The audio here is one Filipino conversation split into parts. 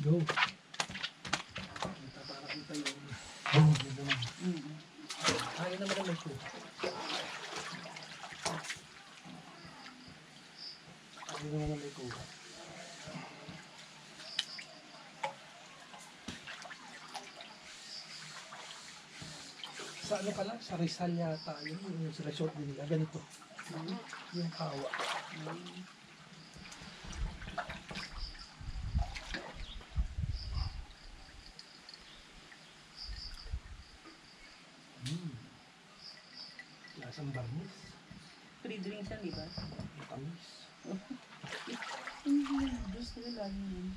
Go. Kita para kita yung... Oh, ganda naman. Ayun naman ang may show. Ayun naman ang may kuha. Sa ano pala? Sa Rizal yata. Yung sa resort din nila. Ganito. Yung kawa. Lasang barnis. Free drinks yan, di ba? Matamis. Gusto nila lagi yun.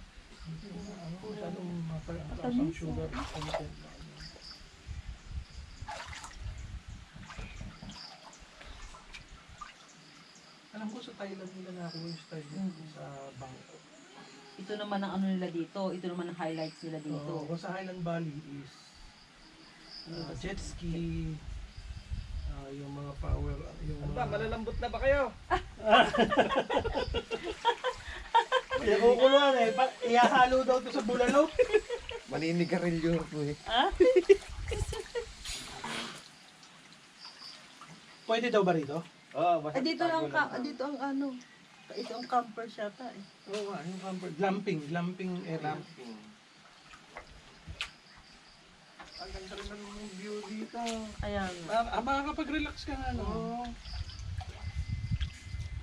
Ano, masyadong mataas sugar content. Alam ko sa Thailand nila nakuha yung style sa Bangkok. Ito naman ang ano nila dito. Ito naman ang highlights nila dito. Kung sa Highland Valley is jet ski, yung mga power, yung mga... Malalambot na ba kayo? Kaya kukuluan eh, ihahalo daw to sa bulalo. Maninigarilyo po eh. Ah? Pwede daw ba rito? Oo, Dito dito ang ano. Ito ang camper siya ta eh. Oo nga, yung camper. Glamping area. Ang ganda rin ng view dito. Ayan nga. Makakapag-relax ka nga, no?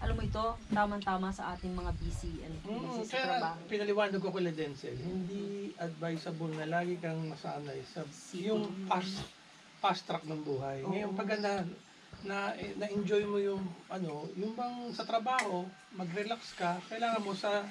Alam mo ito, tamang-tama sa ating mga busy busy sa Kaya trabaho. pinaliwanag ko kay Denzel, hindi advisable na lagi kang masanay sa yung fast track ng buhay. Ngayon pag na-enjoy mo yung yung bang sa trabaho, mag-relax ka, kailangan mo sa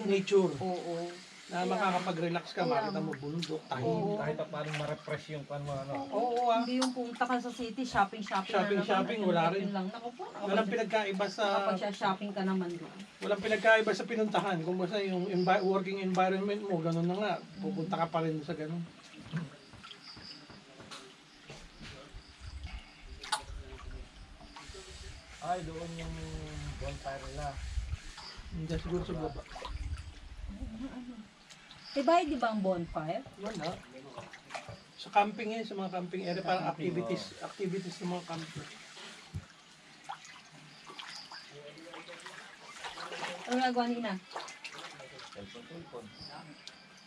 nature. Oo. Na makakapag-relax ka, makita mo bundok, tahimik. Kahit pa paano ma-refresh yung pan mo ano. Oo Hindi yung punta ka sa city, shopping Shopping, wala rin. Yun lang. Naku po, Walang pinagkaiba sa shopping ka naman doon. walang pinagkaiba sa pinuntahan. Kung basta yung working environment mo, ganun na nga, pupunta ka pa rin sa ganun. Ay, doon yung bonfire nila. Hindi siguro sa baba. Diba, di ba ang bonfire? Wala. Sa camping sa mga camping area, parang activities ng mga camper. Ano nagawa ni Ina? Cellphone.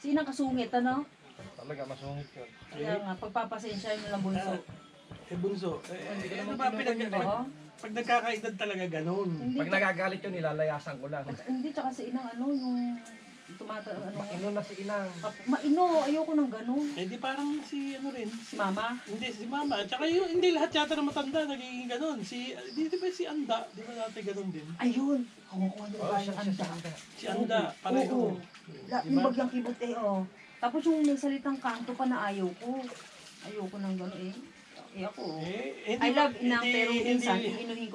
Sinang kasungit, ano? Talaga, masungit yun. Kaya nga, pagpapasensya mo lang bunso. Bunso, ano ba Oo. pag nagkakaedad talaga ganun. Hindi, Pag nagagalit yun, nilalayasan ko lang. hindi, tsaka si Inang ano, yung Maino na si Inang. maino, ayoko ng ganun. Eh di parang si ano rin, Si Mama, hindi si Mama, tsaka yung hindi lahat yata ng matanda nagiging ganun. Di ba si Anda, di ba dati ganun din? ayun. Kumukuha nila ba yung anda? Si Anda, pareho. Yung bagyang kibot eh, oh. Tapos yung nagsalitang kanto pa na ayaw ko. Ayoko ng gano'n eh. Eh ako, Eh, I love Inang pero minsan iinuhin ko